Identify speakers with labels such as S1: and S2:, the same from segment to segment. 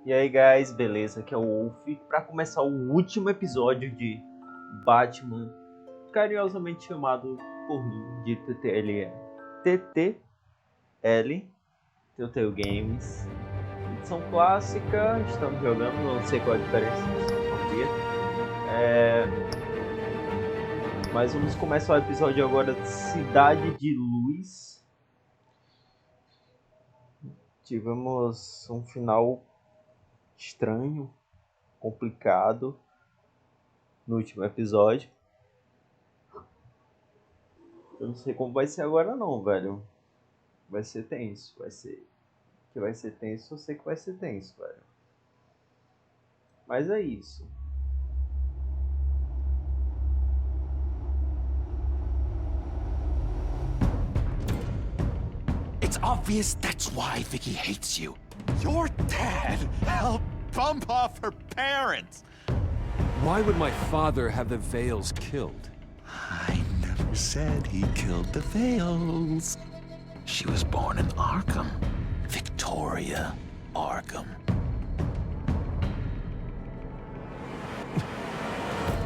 S1: E aí, guys, beleza? Aqui é o Wolf para começar o último episódio de Batman, carinhosamente chamado por mim de TTL. TTL, Telltale Games. Edição clássica, estamos jogando, não sei qual a diferença de edição sombria. Mas vamos começar o episódio agora de Cidade de Luz. Tivemos um final estranho, complicado no último episódio. Eu não sei como vai ser agora não, velho. Vai ser tenso, vai ser tenso, eu sei que vai ser tenso, velho. Mas é isso.
S2: It's obvious that's why Vicky hates you. Your dad helped bump off her parents.
S3: Why would my father have the Vales killed?
S2: I never said he killed the Vales. She was born in Arkham. Victoria Arkham.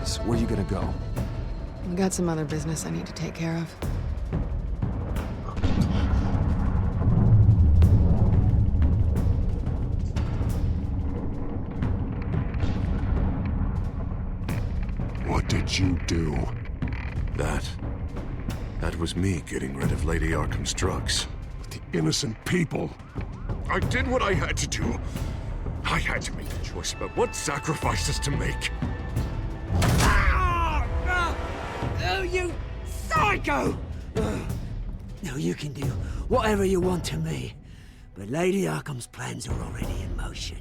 S3: So where you gonna go?
S4: I got some other business I need to take care of.
S5: What did you do? That was me getting rid of Lady Arkham's drugs. The innocent people. I did what I had to do. I had to make a choice about what sacrifices to make.
S6: Oh, you psycho! Now you can do whatever you want to me, but Lady Arkham's plans are already in motion.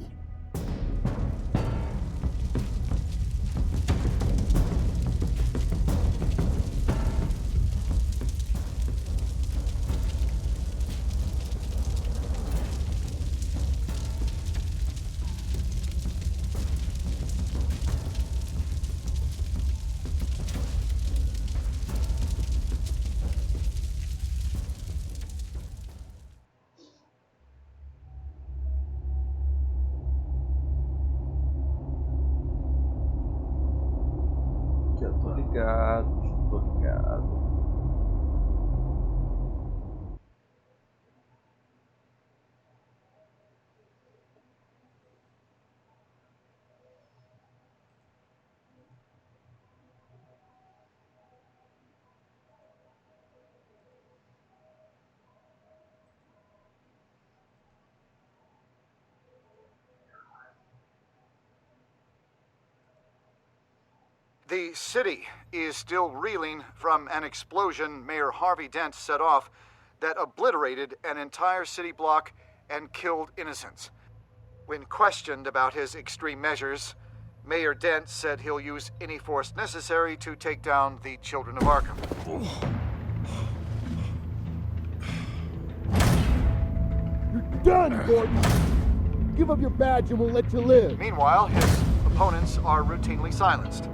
S1: Que eu tô ligado.
S7: The city is still reeling from an explosion Mayor Harvey Dent set off that obliterated an entire city block and killed innocents. When questioned about his extreme measures, Mayor Dent said he'll use any force necessary to take down the children of Arkham.
S8: You're done, Gordon! Give up your badge and we'll let you live.
S7: Meanwhile, his opponents are routinely silenced.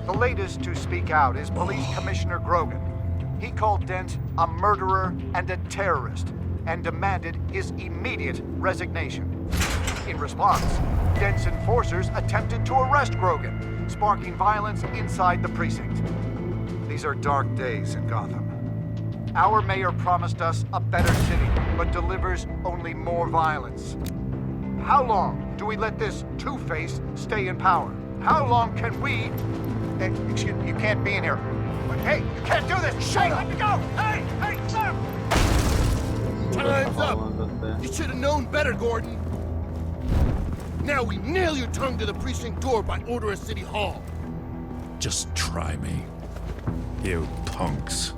S7: The latest to speak out is Police Commissioner Grogan. He called Dent a murderer and a terrorist and demanded his immediate resignation. In response, Dent's enforcers attempted to arrest Grogan, sparking violence inside the precinct. These are dark days in Gotham. Our mayor promised us a better city, but delivers only more violence. How long do we let this Two-Face stay in power? How long can we... Excuse me, you can't be in here. Hey, you can't do this! Shut up! Let me go! Hey, sir!
S8: Time's up! You should have known better, Gordon. Now we nail your tongue to the precinct door by order of City Hall.
S5: Just try me, you punks.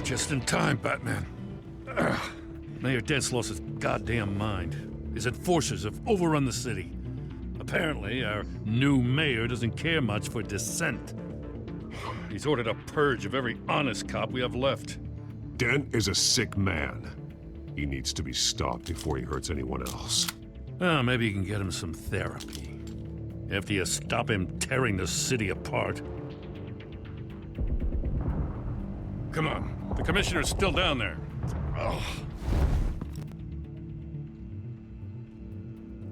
S9: Just in time, Batman. Mayor Dent's lost his goddamn mind. His enforcers have overrun the city. Apparently, our new mayor doesn't care much for dissent. He's ordered a purge of every honest cop we have left.
S5: Dent is a sick man. He needs to be stopped before he hurts anyone else.
S9: Well, maybe you can get him some therapy. After you stop him tearing the city apart. Come on, the commissioner's still down there. Oh.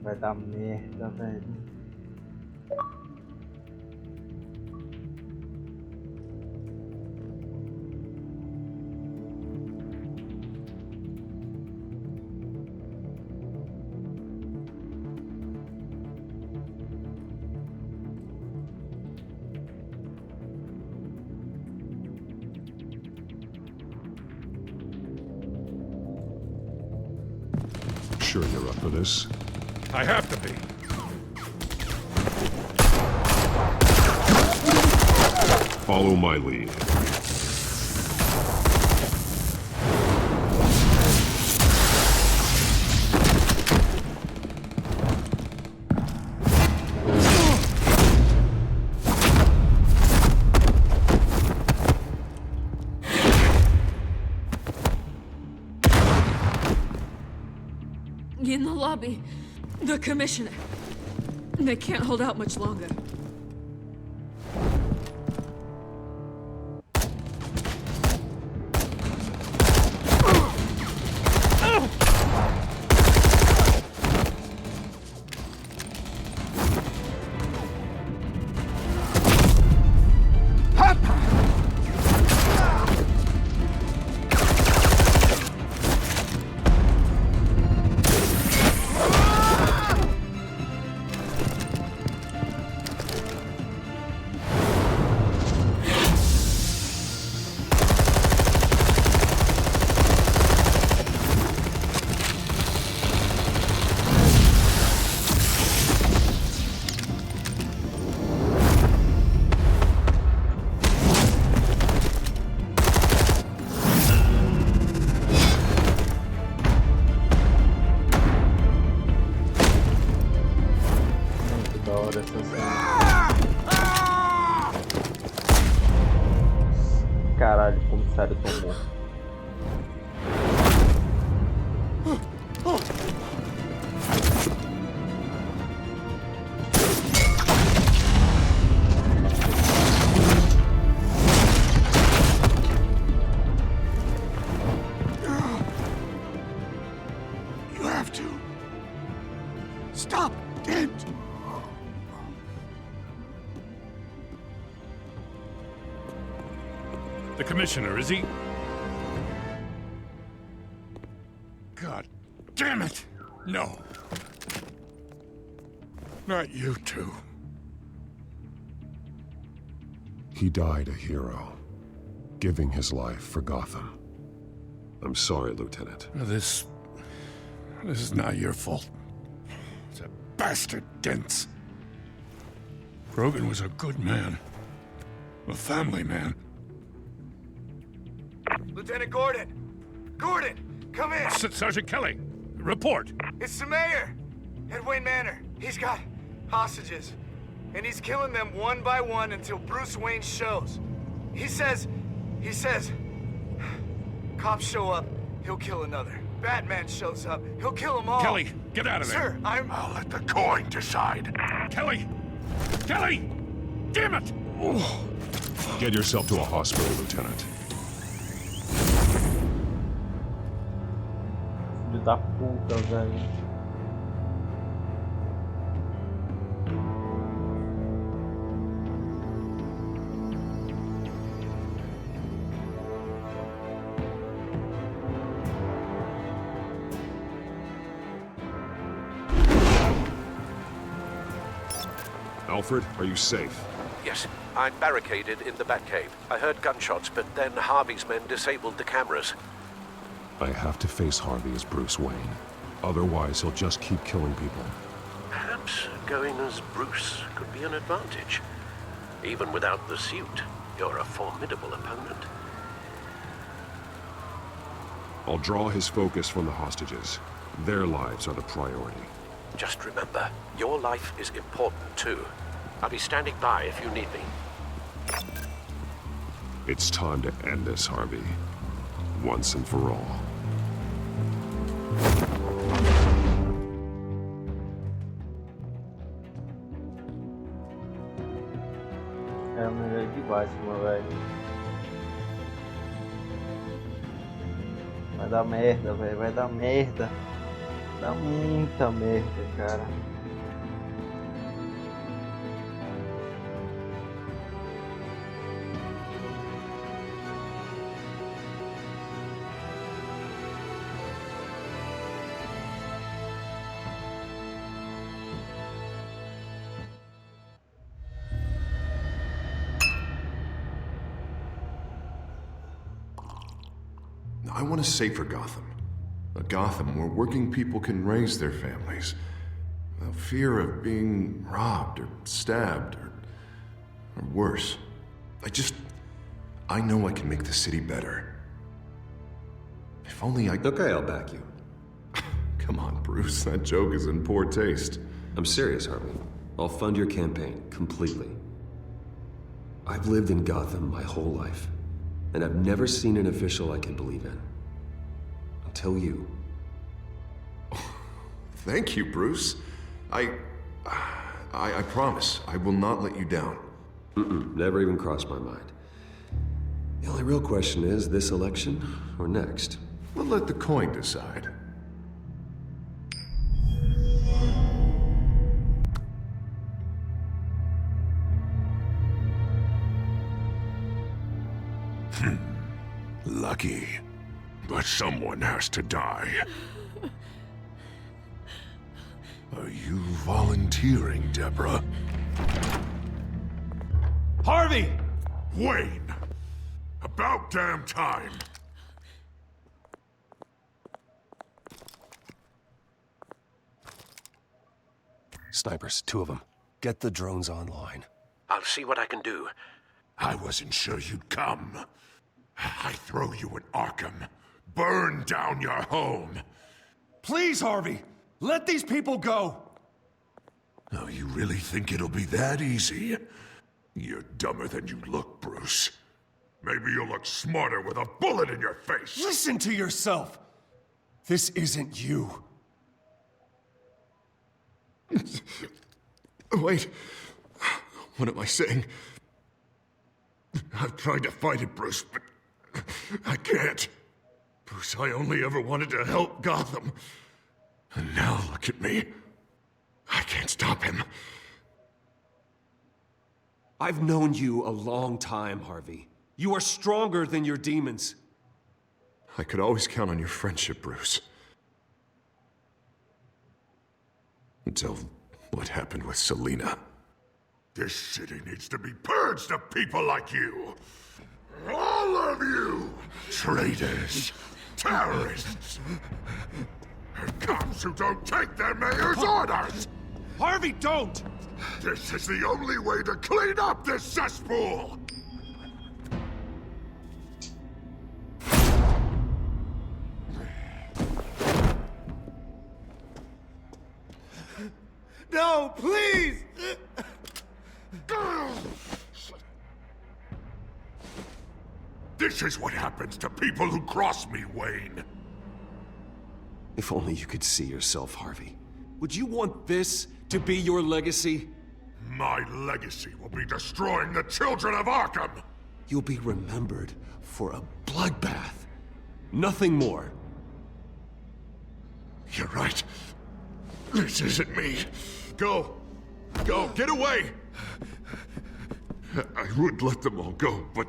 S1: Vai dar merda, velho.
S5: Sure you're up for this?
S9: I have to be.
S5: Follow my lead.
S4: In the lobby, the commissioner. They can't hold out much longer.
S1: Caralho, o comissário tomou.
S5: You have to. Stop, Dent!
S9: The commissioner, is he? God damn it! No. Not you two.
S5: He died a hero, giving his life for Gotham. I'm sorry, Lieutenant.
S9: This is not your fault. It's a bastard Dent's. Grogan was a good man. A family man.
S7: Lieutenant Gordon! Gordon, come in!
S9: Sergeant Kelly, report.
S7: It's the mayor! At Wayne Manor. He's got hostages. And he's killing them one by one until Bruce Wayne shows. He says... Cops show up, he'll kill another. Batman shows up, he'll kill them all.
S9: Kelly, get out of there.
S7: Sir,
S5: I'll let the coin decide.
S9: Kelly! Kelly! Damn it!
S5: Get yourself to a hospital, Lieutenant.
S1: Filho da puta, velho.
S5: Alfred, are you safe?
S10: Yes, I'm barricaded in the Batcave. I heard gunshots, but then Harvey's men disabled the cameras.
S5: I have to face Harvey as Bruce Wayne. Otherwise, he'll just keep killing people.
S10: Perhaps going as Bruce could be an advantage. Even without the suit, you're a formidable opponent.
S5: I'll draw his focus from the hostages. Their lives are the priority.
S10: Just remember, your life is important too. I'll be standing by if you need me.
S5: It's time to end this, Harvey. Once and for all.
S1: É o melhor de Batman, velho. Vai dar merda, velho. Vai dar merda. Dá muita merda, cara.
S5: I want a safer Gotham. A Gotham where working people can raise their families without fear of being robbed or stabbed or worse. I know I can make the city better. If only I...
S11: Okay, I'll back you.
S5: Come on, Bruce. That joke is in poor taste.
S11: I'm serious, Harvey. I'll fund your campaign, completely. I've lived in Gotham my whole life, and I've never seen an official I can believe in. Until you.
S5: Thank you, Bruce. I promise, I will not let you down.
S11: Never even crossed my mind. The only real question is, this election or next?
S5: We'll let the coin decide. Lucky. But someone has to die. Are you volunteering, Deborah?
S3: Harvey!
S5: Wayne! About damn time!
S3: Snipers, 2 of them. Get the drones online.
S10: I'll see what I can do.
S5: I wasn't sure you'd come. I throw you in Arkham. Burn down your home.
S3: Please, Harvey! Let these people go!
S5: Oh, you really think it'll be that easy? You're dumber than you look, Bruce. Maybe you'll look smarter with a bullet in your face.
S3: Listen to yourself! This isn't you.
S5: Wait. What am I saying? I've tried to fight it, Bruce, but I can't. Bruce, I only ever wanted to help Gotham. And now look at me. I can't stop him.
S3: I've known you a long time, Harvey. You are stronger than your demons.
S5: I could always count on your friendship, Bruce. Until what happened with Selina. This city needs to be purged of people like you. All of you! Traitors, terrorists, and cops who don't take their mayor's orders!
S3: Harvey, don't!
S5: This is the only way to clean up this cesspool!
S8: No, please!
S5: This is what happens to people who cross me, Wayne.
S3: If only you could see yourself, Harvey. Would you want this to be your legacy?
S5: My legacy will be destroying the children of Arkham!
S3: You'll be remembered for a bloodbath. Nothing more.
S5: You're right. This isn't me. Go. Go. Get away! I would let them all go, but...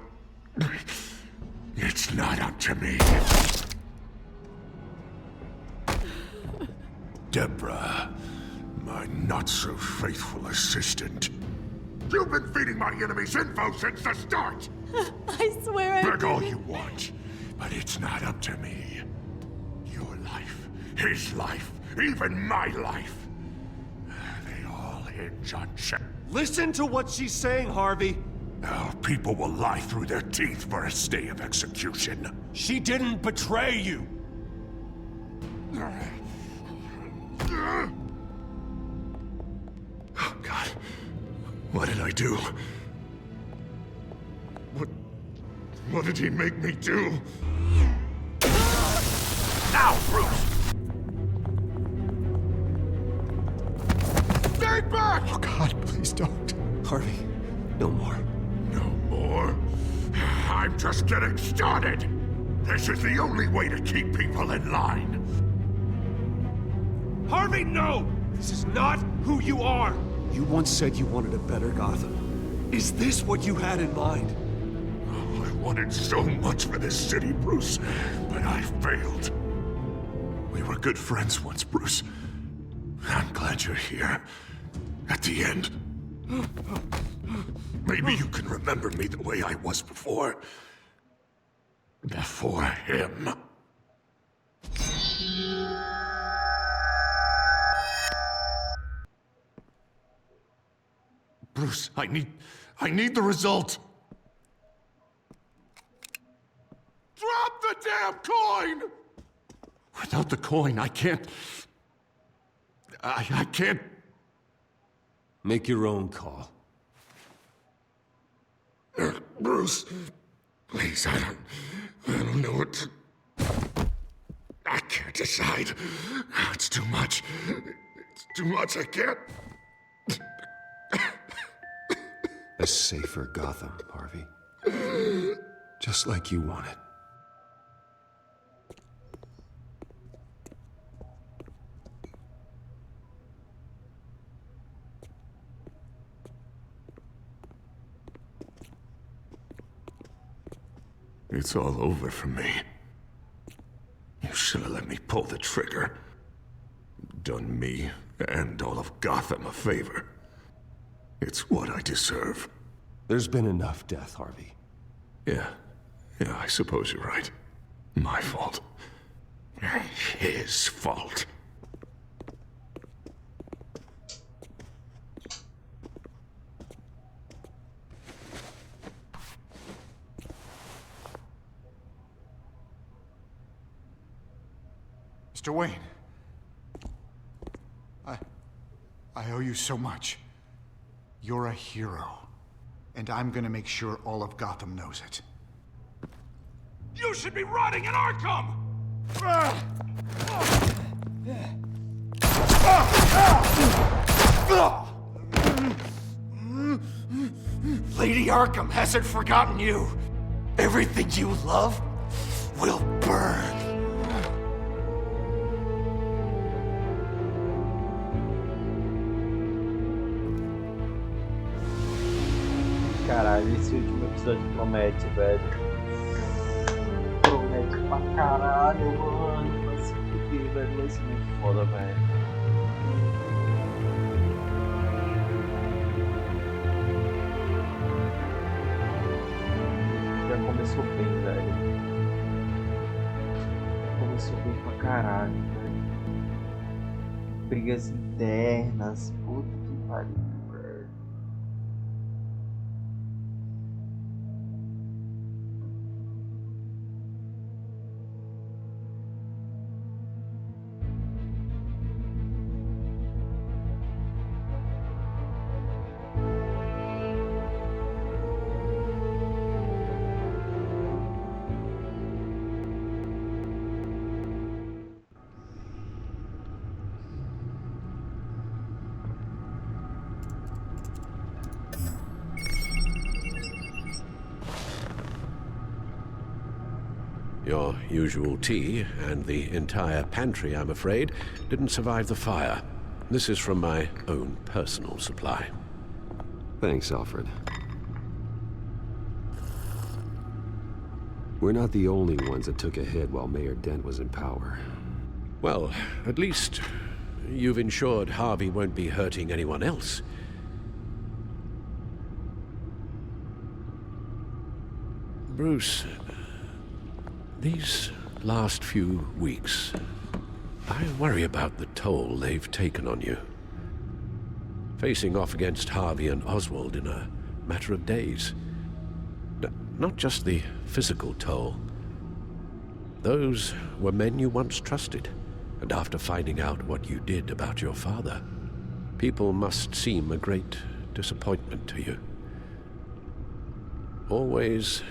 S5: it's not up to me. Deborah, my not-so-faithful assistant. You've been feeding my enemies info since the start!
S12: I swear I
S5: Beg all
S12: didn't.
S5: you want, but it's not up to me. Your life, his life, even my life. They all hinge on check.
S3: Listen to what she's saying, Harvey.
S5: Now, people will lie through their teeth for a stay of execution.
S3: She didn't betray you.
S5: What did I do? What did he make me do?
S8: Now, Bruce! Stay back!
S3: Oh God, please don't. Harvey, no more.
S5: No more? I'm just getting started. This is the only way to keep people in line.
S8: Harvey, no! This is not who you are!
S3: You once said you wanted a better Gotham. Is this what you had in mind?
S5: Oh, I wanted so much for this city, Bruce, but I failed. We were good friends once, Bruce. I'm glad you're here. At the end. Maybe you can remember me the way I was before. Before him. Bruce, I need the result. Drop the damn coin! Without the coin, I can't... I can't...
S3: Make your own call.
S5: Bruce, please, I don't know what to... I can't decide. It's too much. It's too much, I can't...
S3: A safer Gotham, Harvey. Just like you wanted.
S5: It's all over for me. You should have let me pull the trigger. Done me and all of Gotham a favor. It's what I deserve.
S3: There's been enough death, Harvey.
S5: Yeah, I suppose you're right. My fault. His fault.
S7: Mr. Wayne. I owe you so much. You're a hero. And I'm gonna make sure all of Gotham knows it.
S8: You should be rotting in Arkham!
S6: Lady Arkham hasn't forgotten you. Everything you love will burn.
S1: Caralho, esse último episódio promete, velho. Promete pra caralho, mano. Vai se fuder, velho. Vai ser muito foda, velho. Já começou bem, velho. Começou bem pra caralho, velho. Brigas internas. Puta que pariu.
S10: Your usual tea and the entire pantry, I'm afraid, didn't survive the fire. This is from my own personal supply.
S11: Thanks, Alfred. We're not the only ones that took a hit while Mayor Dent was in power.
S10: Well, at least you've ensured Harvey won't be hurting anyone else. Bruce, these last few weeks, I worry about the toll they've taken on you. Facing off against Harvey and Oswald in a matter of days. Not just the physical toll. Those were men you once trusted, and after finding out what you did about your father, people must seem a great disappointment to you. Always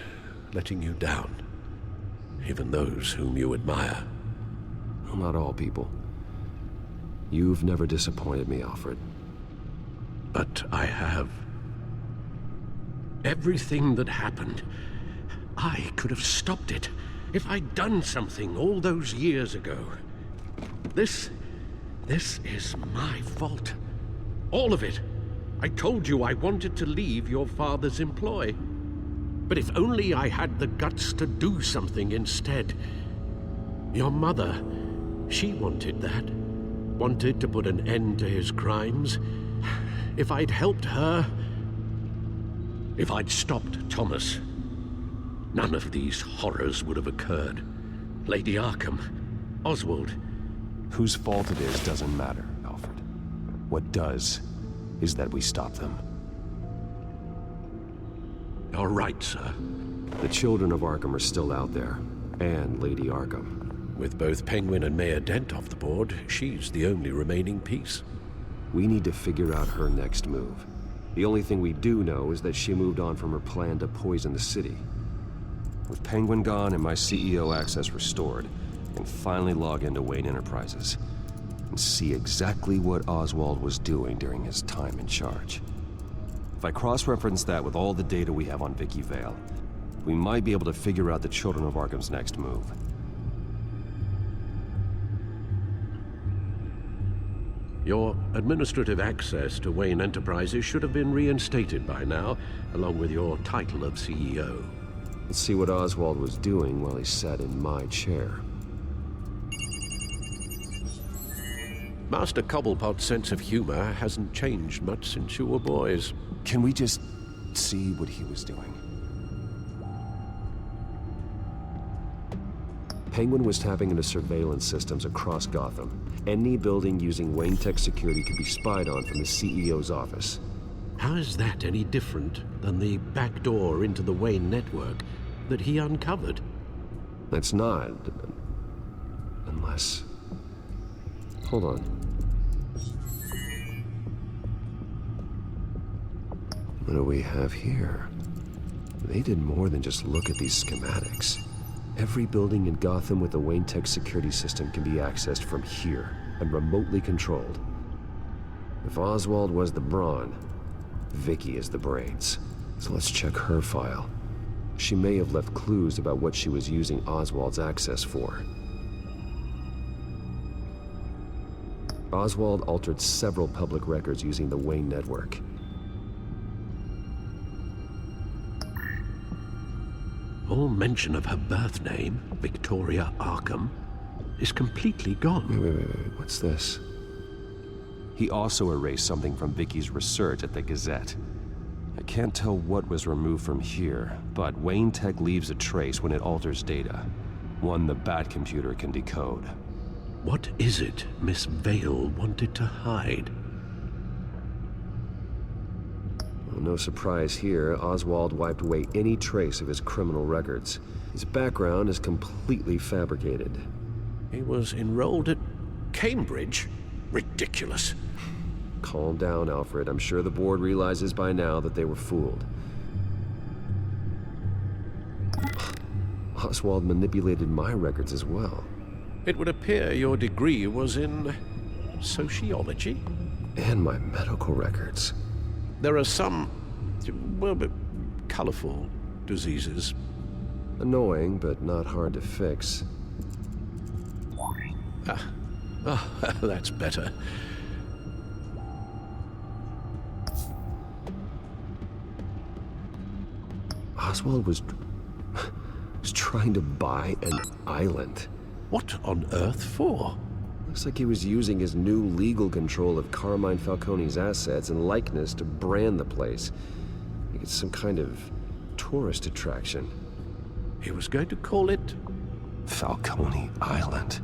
S10: letting you down, even those whom you admire.
S11: Well, not all people. You've never disappointed me, Alfred.
S10: But I have. Everything that happened, I could have stopped it if I'd done something all those years ago. This is my fault. All of it. I told you I wanted to leave your father's employ. But if only I had the guts to do something instead. Your mother, she wanted that. Wanted to put an end to his crimes. If I'd helped her, if I'd stopped Thomas, none of these horrors would have occurred. Lady Arkham, Oswald.
S11: Whose fault it is doesn't matter, Alfred. What does is that we stop them.
S10: You're right, sir.
S11: The children of Arkham are still out there, and Lady Arkham.
S10: With both Penguin and Mayor Dent off the board, she's the only remaining piece.
S11: We need to figure out her next move. The only thing we do know is that she moved on from her plan to poison the city. With Penguin gone and my CEO access restored, I can finally log into Wayne Enterprises and see exactly what Oswald was doing during his time in charge. If I cross-reference that with all the data we have on Vicky Vale, we might be able to figure out the Children of Arkham's next move.
S10: Your administrative access to Wayne Enterprises should have been reinstated by now, along with your title of CEO.
S11: Let's see what Oswald was doing while he sat in my chair.
S10: Master Cobblepot's sense of humor hasn't changed much since you were boys.
S11: Can we just see what he was doing? Penguin was tapping into surveillance systems across Gotham. Any building using Wayne Tech security could be spied on from the CEO's office.
S10: How is that any different than the back door into the Wayne network that he uncovered?
S11: That's not. Unless... Hold on. What do we have here? They did more than just look at these schematics. Every building in Gotham with a Wayne Tech security system can be accessed from here and remotely controlled. If Oswald was the brawn, Vicky is the brains. So let's check her file. She may have left clues about what she was using Oswald's access for. Oswald altered several public records using the Wayne network.
S10: All mention of her birth name, Victoria Arkham, is completely gone.
S11: Wait. What's this? He also erased something from Vicky's research at the Gazette. I can't tell what was removed from here, but Wayne Tech leaves a trace when it alters data. One the Bat computer can decode.
S10: What is it Miss Vale wanted to hide?
S11: Well, no surprise here, Oswald wiped away any trace of his criminal records. His background is completely fabricated.
S10: He was enrolled at Cambridge? Ridiculous.
S11: Calm down, Alfred. I'm sure the board realizes by now that they were fooled. Oswald manipulated my records as well.
S10: It would appear your degree was in sociology?
S11: And my medical records.
S10: There are some, well, colorful diseases.
S11: Annoying, but not hard to fix.
S10: That's better.
S11: Oswald was trying to buy an island.
S10: What on earth for?
S11: Looks like he was using his new legal control of Carmine Falcone's assets and likeness to brand the place. Like it's some kind of tourist attraction.
S10: He was going to call it
S11: Falcone Island.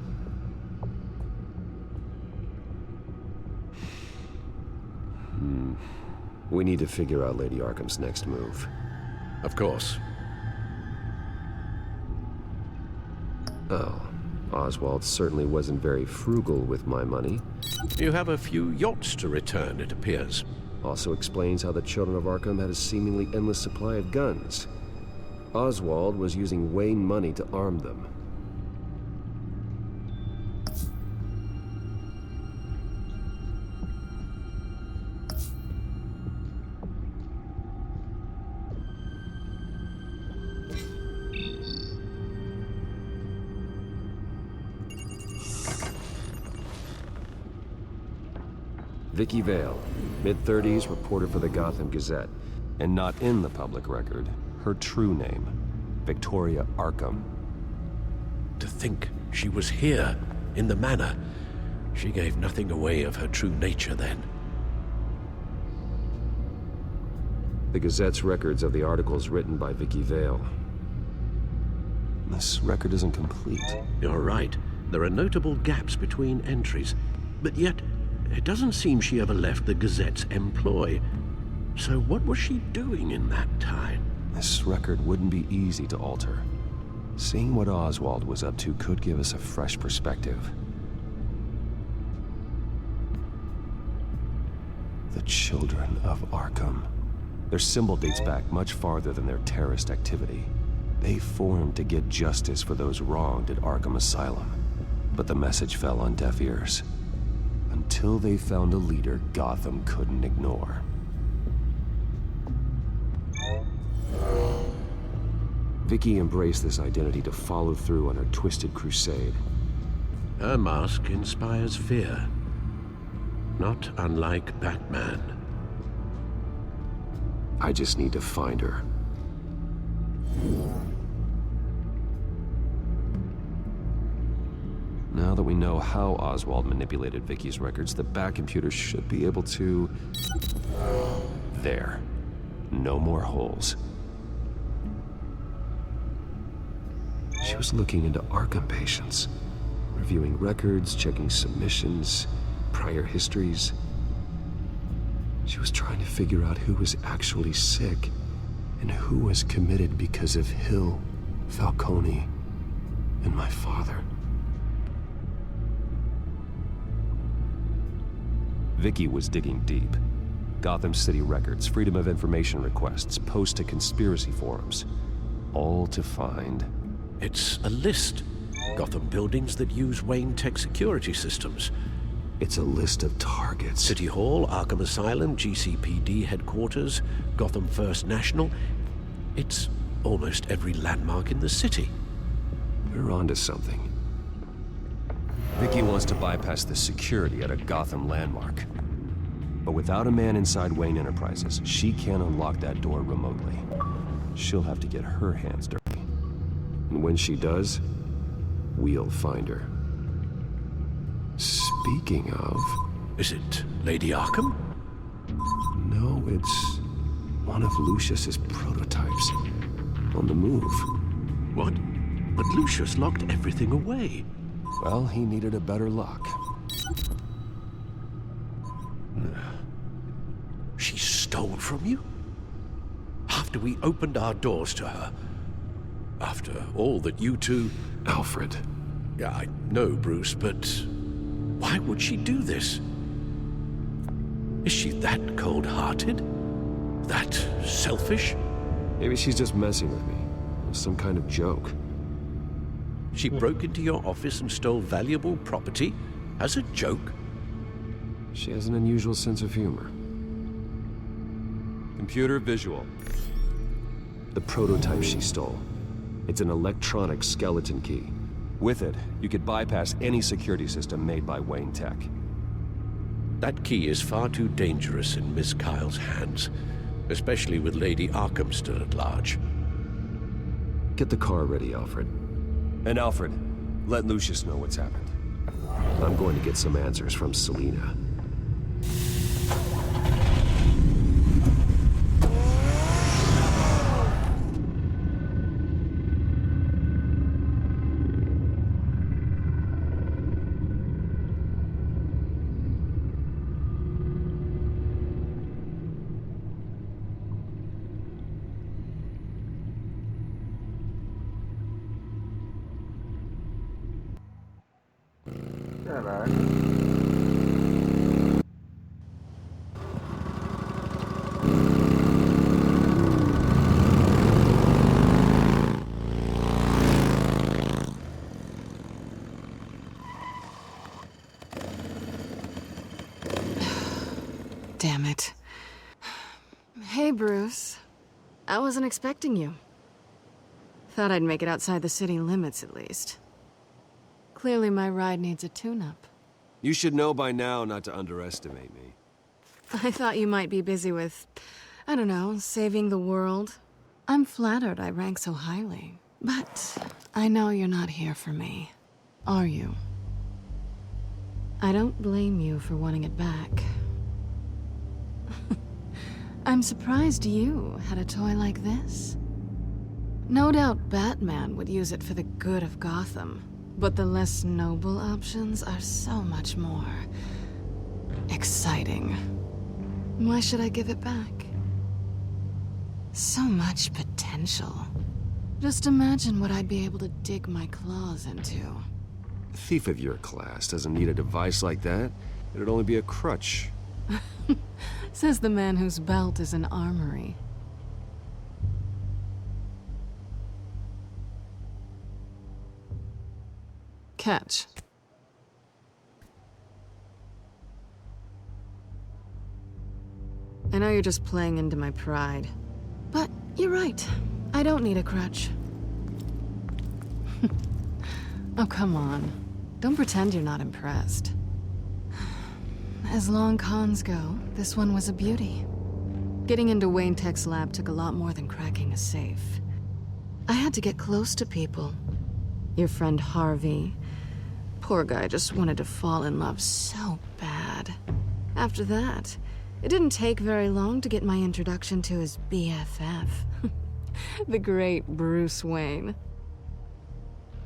S11: We need to figure out Lady Arkham's next move.
S10: Of course.
S11: Oh, Oswald certainly wasn't very frugal with my money.
S10: You have a few yachts to return, it appears.
S11: Also explains how the children of Arkham had a seemingly endless supply of guns. Oswald was using Wayne money to arm them. Vicky Vale, mid-30s, reporter for the Gotham Gazette, and not in the public record, her true name, Victoria Arkham.
S10: To think she was here, in the manor. She gave nothing away of her true nature then.
S11: The Gazette's records of the articles written by Vicky Vale. This record isn't complete.
S10: You're right. There are notable gaps between entries, but yet it doesn't seem she ever left the Gazette's employ. So what was she doing in that time?
S11: This record wouldn't be easy to alter. Seeing what Oswald was up to could give us a fresh perspective. The children of Arkham. Their symbol dates back much farther than their terrorist activity. They formed to get justice for those wronged at Arkham Asylum. But the message fell on deaf ears. Until they found a leader Gotham couldn't ignore. Vicky embraced this identity to follow through on her twisted crusade.
S10: Her mask inspires fear. Not unlike Batman.
S11: I just need to find her. Now that we know how Oswald manipulated Vicky's records, the Bat computer should be able to... There. No more holes. She was looking into Arkham patients, reviewing records, checking submissions, prior histories. She was trying to figure out who was actually sick and who was committed because of Hill, Falcone, and my father. Vicky was digging deep. Gotham City records, Freedom of Information requests, posts to conspiracy forums. All to find...
S10: It's a list. Gotham buildings that use Wayne Tech security systems.
S11: It's a list of targets.
S10: City Hall, Arkham Asylum, GCPD headquarters, Gotham First National. It's almost every landmark in the city.
S11: We're onto something. Vicky wants to bypass the security at a Gotham landmark. But without a man inside Wayne Enterprises, she can't unlock that door remotely. She'll have to get her hands dirty. And when she does, we'll find her. Speaking of...
S10: Is it Lady Arkham?
S11: No, it's one of Lucius's prototypes. On the move.
S10: What? But Lucius locked everything away.
S11: Well, he needed a better lock.
S10: She stole from you? After we opened our doors to her? After all that you two...
S11: Alfred.
S10: Yeah, I know, Bruce, but why would she do this? Is she that cold-hearted? That selfish?
S11: Maybe she's just messing with me. Some kind of joke.
S10: She broke into your office and stole valuable property as a joke?
S11: She has an unusual sense of humor. Computer visual. The prototype she stole. It's an electronic skeleton key. With it, you could bypass any security system made by Wayne Tech.
S10: That key is far too dangerous in Miss Kyle's hands, especially with Lady Arkham still at large.
S11: Get the car ready, Alfred. And Alfred, let Lucius know what's happened. I'm going to get some answers from Selina.
S12: wasn't expecting you. Thought I'd make it outside the city limits, at least. Clearly my ride needs a tune-up.
S11: You should know by now not to underestimate me.
S12: I thought you might be busy with, I don't know, saving the world. I'm flattered I rank so highly. But I know you're not here for me, are you? I don't blame you for wanting it back. I'm surprised you had a toy like this. No doubt Batman would use it for the good of Gotham, but the less noble options are so much more exciting. Why should I give it back? So much potential. Just imagine what I'd be able to dig my claws into.
S11: A thief of your class doesn't need a device like that. It'd only be a crutch.
S12: Says the man whose belt is an armory. Catch. I know you're just playing into my pride, but you're right. I don't need a crutch. Oh, come on. Don't pretend you're not impressed. As long cons go, this one was a beauty. Getting into Wayne Tech's lab took a lot more than cracking a safe. I had to get close to people. Your friend Harvey. Poor guy just wanted to fall in love so bad. After that, it didn't take very long to get my introduction to his BFF. The great Bruce Wayne.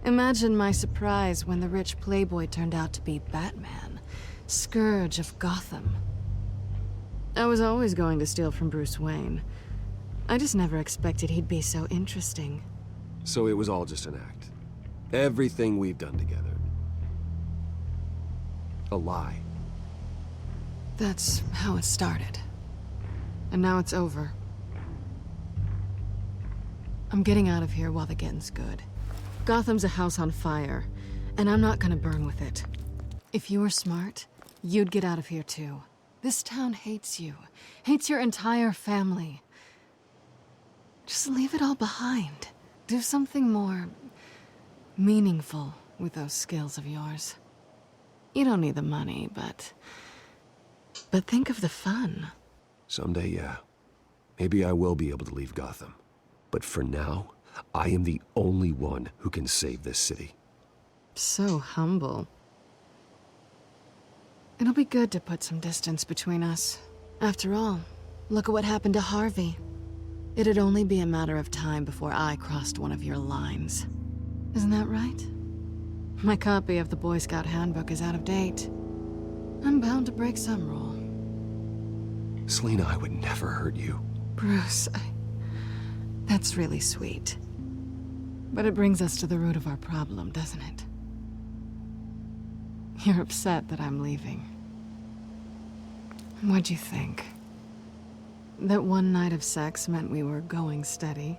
S12: Imagine my surprise when the rich playboy turned out to be Batman, Scourge of Gotham. I was always going to steal from Bruce Wayne. I just never expected he'd be so interesting.
S11: So it was all just an act. Everything we've done together. A lie.
S12: That's how it started. And now it's over. I'm getting out of here while the getting's good. Gotham's a house on fire, and I'm not gonna burn with it. If you were smart, you'd get out of here too. This town hates you. Hates your entire family. Just leave it all behind. Do something more meaningful with those skills of yours. You don't need the money, but think of the fun.
S11: Someday, yeah. Maybe I will be able to leave Gotham. But for now, I am the only one who can save this city.
S12: So humble. It'll be good to put some distance between us. After all, look at what happened to Harvey. It'd only be a matter of time before I crossed one of your lines. Isn't that right? My copy of the Boy Scout Handbook is out of date. I'm bound to break some rule.
S11: Selina, I would never hurt you.
S12: Bruce, that's really sweet. But it brings us to the root of our problem, doesn't it? You're upset that I'm leaving. What'd you think? That one night of sex meant we were going steady?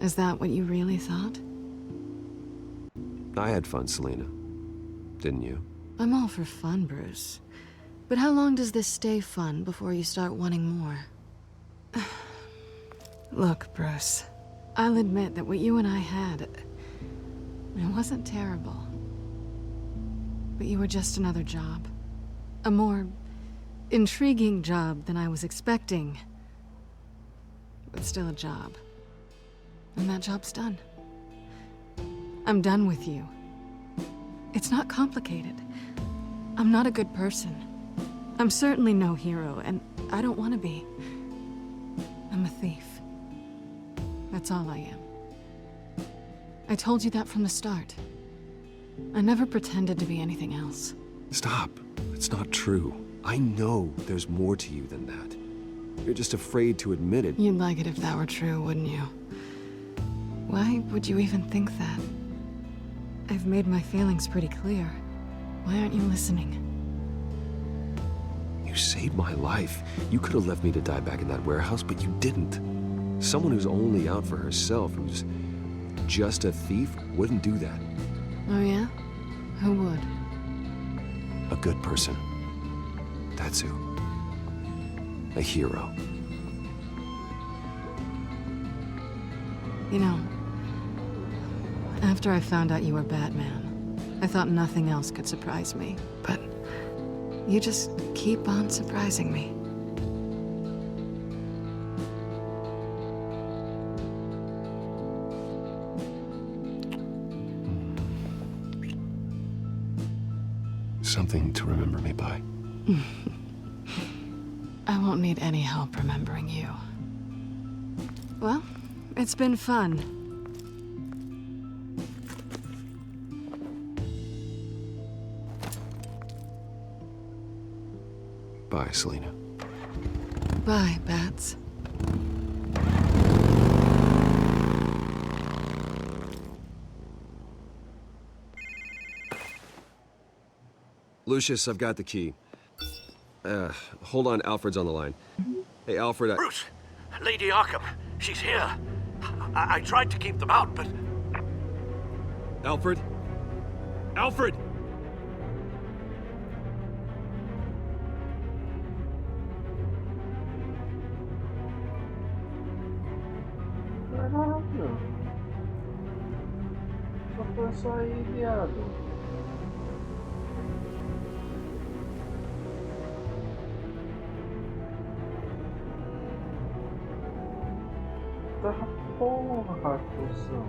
S12: Is that what you really thought?
S11: I had fun, Selina. Didn't you?
S12: I'm all for fun, Bruce. But how long does this stay fun before you start wanting more? Look, Bruce. I'll admit that what you and I had, it wasn't terrible. But you were just another job. A more intriguing job than I was expecting. But still a job. And that job's done. I'm done with you. It's not complicated. I'm not a good person. I'm certainly no hero, and I don't want to be. I'm a thief. That's all I am. I told you that from the start. I never pretended to be anything else.
S11: Stop. It's not true. I know there's more to you than that. You're just afraid to admit it.
S12: You'd like it if that were true, wouldn't you? Why would you even think that? I've made my feelings pretty clear. Why aren't you listening?
S11: You saved my life. You could have left me to die back in that warehouse, but you didn't. Someone who's only out for herself, who's just a thief, wouldn't do that.
S12: Oh yeah? Who would?
S11: A good person. That's who. A hero.
S12: You know, after I found out you were Batman, I thought nothing else could surprise me. But you just keep on surprising me.
S3: Something to remember me by.
S12: I won't need any help remembering you. Well, it's been fun.
S3: Bye, Selena.
S12: Bye, Bats.
S11: Lucius, I've got the key. Hold on, Alfred's on the line. Hey, Alfred,
S10: Bruce! Lady Arkham, she's here. I tried to keep them out, but...
S11: Alfred? Alfred!
S1: Caralho. Só foi só aí, viado. Tá porra, cuzão.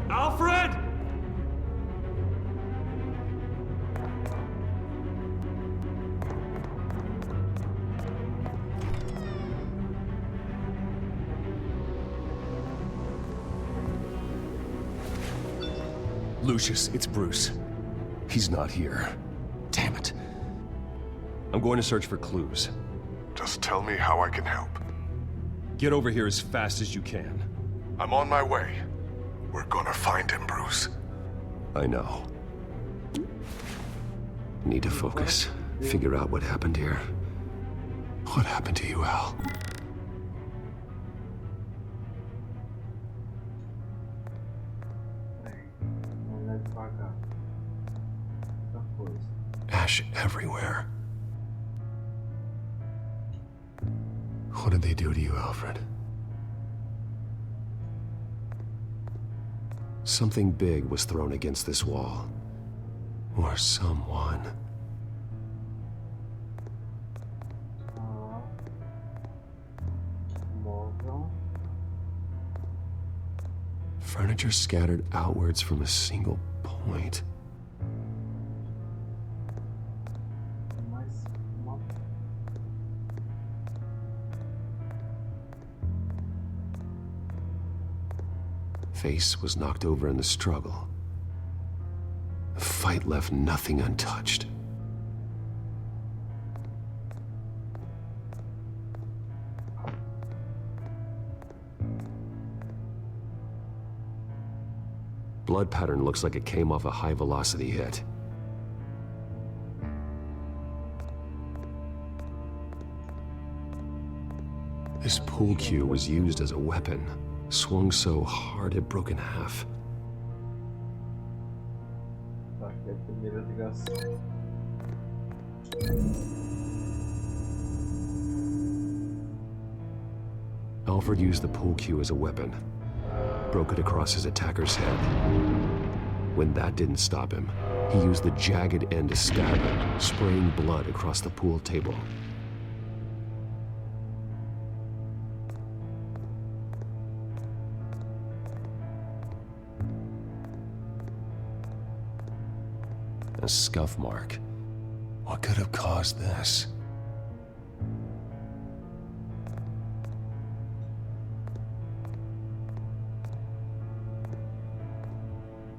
S10: Alfred!
S3: Lucius, it's Bruce. He's not here. Damn it.
S11: I'm going to search for clues.
S5: Just tell me how I can help.
S11: Get over here as fast as you can.
S5: I'm on my way. We're gonna find him, Bruce.
S3: I know. Need to focus. Figure out what happened here. What happened to you, Al? Ash everywhere. What did they do to you, Alfred? Something big was thrown against this wall. Or someone. Furniture scattered outwards from a single point. Face was knocked over in the struggle. The fight left nothing untouched. Blood pattern looks like it came off a high-velocity hit. This pool cue was used as a weapon. Swung so hard it broke in half.
S1: Aqui é a primeira ligação.
S3: Alfred used the pool cue as a weapon. Broke it across his attacker's head. When that didn't stop him, he used the jagged end to stab him, spraying blood across the pool table. A scuff mark. What could have caused this?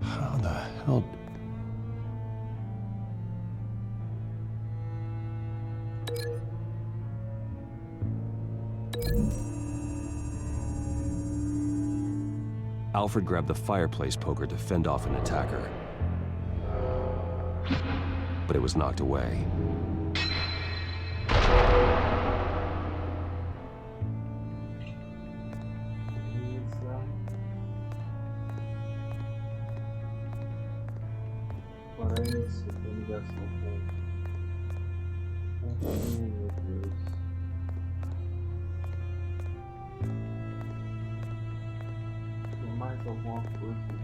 S3: How the hell?
S11: Alfred grabbed the fireplace poker to fend off an attacker. But it was knocked away.
S1: Agora é isso, tem ligação com... meu Deus. Tem mais alguma coisa aqui?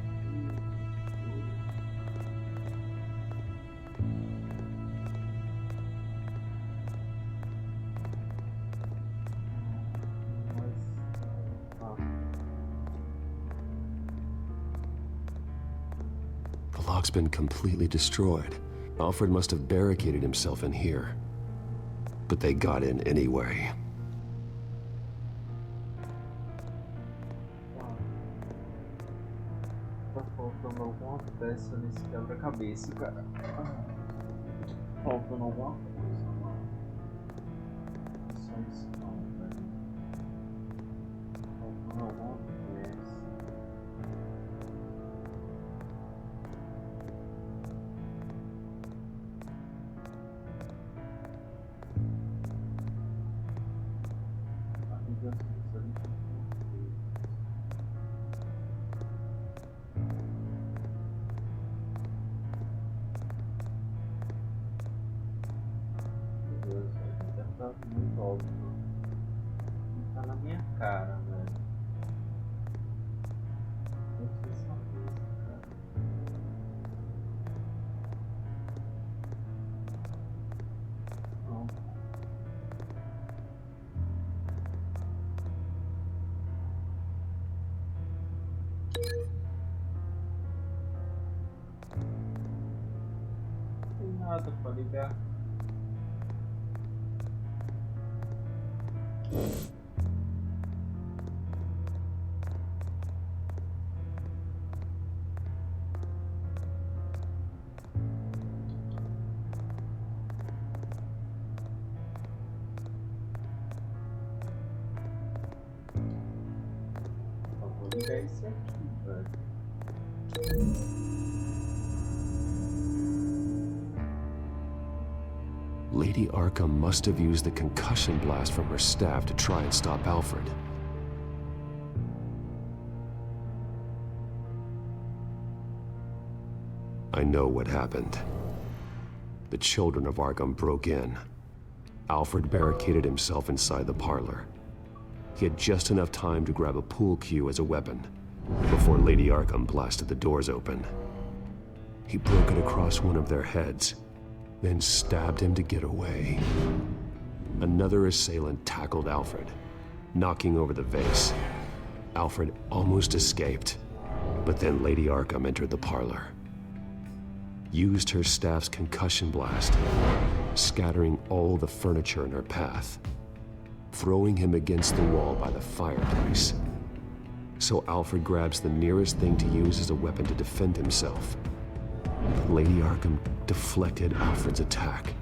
S3: The lock's been completely destroyed. Alfred must have barricaded himself in here. But they got in anyway.
S1: Tá faltando alguma peça nesse quebra-cabeça, cara. Faltando alguma coisa, não. Só isso não, velho. Faltando alguma peça. Tá muito óbvio. Tá na minha cara, velho. Não sei se é uma coisa, cara. Não. Não tem nada pra ligar. Vou ligar esse aqui, velho.
S3: Lady Arkham must have used the concussion blast from her staff to try and stop Alfred. I know what happened. The children of Arkham broke in. Alfred barricaded himself inside the parlor. He had just enough time to grab a pool cue as a weapon before Lady Arkham blasted the doors open. He broke it across one of their heads, then stabbed him to get away. Another assailant tackled Alfred, knocking over the vase. Alfred almost escaped, but then Lady Arkham entered the parlor, used her staff's concussion blast, scattering all the furniture in her path, throwing him against the wall by the fireplace. So Alfred grabs the nearest thing to use as a weapon to defend himself. Lady Arkham deflected Alfred's attack,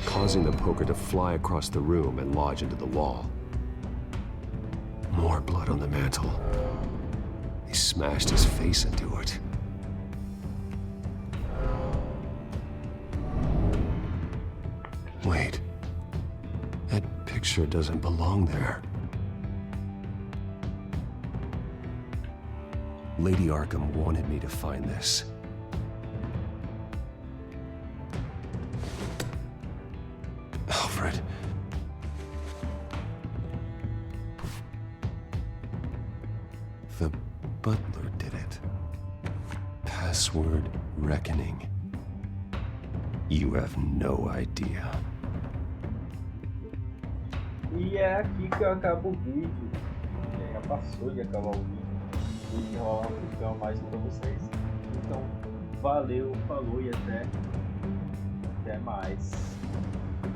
S3: causing the poker to fly across the room and lodge into the wall. More blood on the mantle. They smashed his face into it. Wait. That picture doesn't belong there. Lady Arkham wanted me to find this. Alfred. The butler did it. Password reckoning. You have no idea.
S1: E é aqui que acaba o vídeo. Já passou de acabar o vídeo. E rolar um vídeo a mais pra vocês. Então, valeu, falou e até mais.